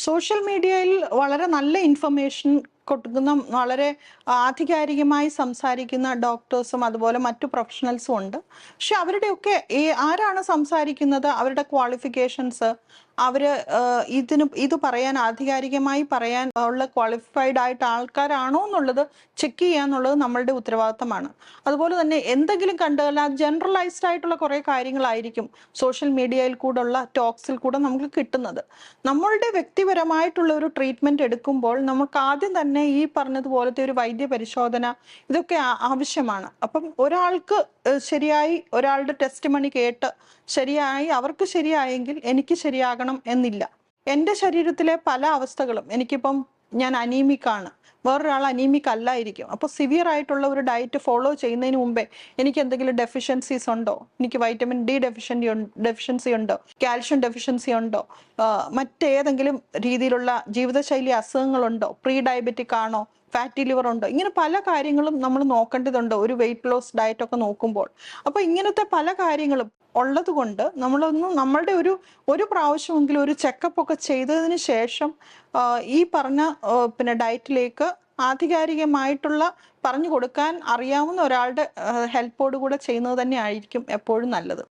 Social മീഡിയയിൽ വളരെ നല്ല ഇൻഫർമേഷൻ കൊടുക്കുന്ന വളരെ ആധികാരികമായി സംസാരിക്കുന്ന ഡോക്ടേഴ്സും അതുപോലെ മറ്റു പ്രൊഫഷണൽസും ഉണ്ട്. പക്ഷെ അവരുടെയൊക്കെ ആരാണ് സംസാരിക്കുന്നത്, അവരുടെ ക്വാളിഫിക്കേഷൻസ്, അവര് ഇത് പറയാൻ ആധികാരികമായി പറയാൻ ഉള്ള ക്വാളിഫൈഡ് ആയിട്ട് ആൾക്കാരാണോ എന്നുള്ളത് ചെക്ക് ചെയ്യാന്നുള്ളത് നമ്മളുടെ ഉത്തരവാദിത്തമാണ്. അതുപോലെ തന്നെ എന്തെങ്കിലും കണ്ടാൽ ജനറലൈസ്ഡ് ആയിട്ടുള്ള കുറെ കാര്യങ്ങളായിരിക്കും സോഷ്യൽ മീഡിയയിൽ കൂടെ ഉള്ള ടോക്സിൽ കൂടെ നമുക്ക് കിട്ടുന്നത്. നമ്മളുടെ വ്യക്തിപരമായിട്ടുള്ള ഒരു ട്രീറ്റ്മെന്റ് എടുക്കുമ്പോൾ നമുക്ക് ആദ്യം തന്നെ ഈ പറഞ്ഞതുപോലത്തെ ഒരു വൈദ്യ പരിശോധന ഇതൊക്കെ ആവശ്യമാണ്. അപ്പം ഒരാൾക്ക് ശരിയായി ഒരാളുടെ ടെസ്റ്റ് മണി കേട്ട് ശരിയായി അവർക്ക് ശരിയായെങ്കിൽ എനിക്ക് ശരിയാകണം എന്നില്ല. എൻ്റെ ശരീരത്തിലെ പല അവസ്ഥകളും ഞാൻ അനീമിക്കാണ്, വേറൊരാൾ അനീമിക് അല്ലായിരിക്കും. അപ്പോൾ സിവിയർ ആയിട്ടുള്ള ഒരു ഡയറ്റ് ഫോളോ ചെയ്യുന്നതിന് മുമ്പേ എനിക്ക് എന്തെങ്കിലും ഡെഫിഷ്യൻസീസ് ഉണ്ടോ, എനിക്ക് വൈറ്റമിൻ ഡി ഡെഫിഷ്യൻസി ഉണ്ടോ, കാൽഷ്യം ഡെഫിഷ്യൻസി ഉണ്ടോ, മറ്റേതെങ്കിലും രീതിയിലുള്ള ജീവിതശൈലി അസുഖങ്ങളുണ്ടോ, പ്രീ ഡയബറ്റിക് ആണോ, ഫാറ്റി ലിവർ ഉണ്ടോ, ഇങ്ങനെ പല കാര്യങ്ങളും നമ്മൾ നോക്കേണ്ടതുണ്ട് ഒരു വെയിറ്റ് ലോസ് ഡയറ്റ് ഒക്കെ നോക്കുമ്പോൾ. അപ്പോൾ ഇങ്ങനത്തെ പല കാര്യങ്ങളും ഉള്ളത് കൊണ്ട് നമ്മളുടെ ഒരു പ്രാവശ്യമെങ്കിലും ഒരു ചെക്കപ്പ് ഒക്കെ ചെയ്തതിന് ശേഷം ഈ പറഞ്ഞ ഡയറ്റിലേക്ക് ആധികാരികമായിട്ടുള്ള പറഞ്ഞു കൊടുക്കാൻ അറിയാവുന്ന ഒരാളുടെ ഹെൽപ്പോട് കൂടെ ചെയ്യുന്നത് തന്നെ ആയിരിക്കും എപ്പോഴും നല്ലത്.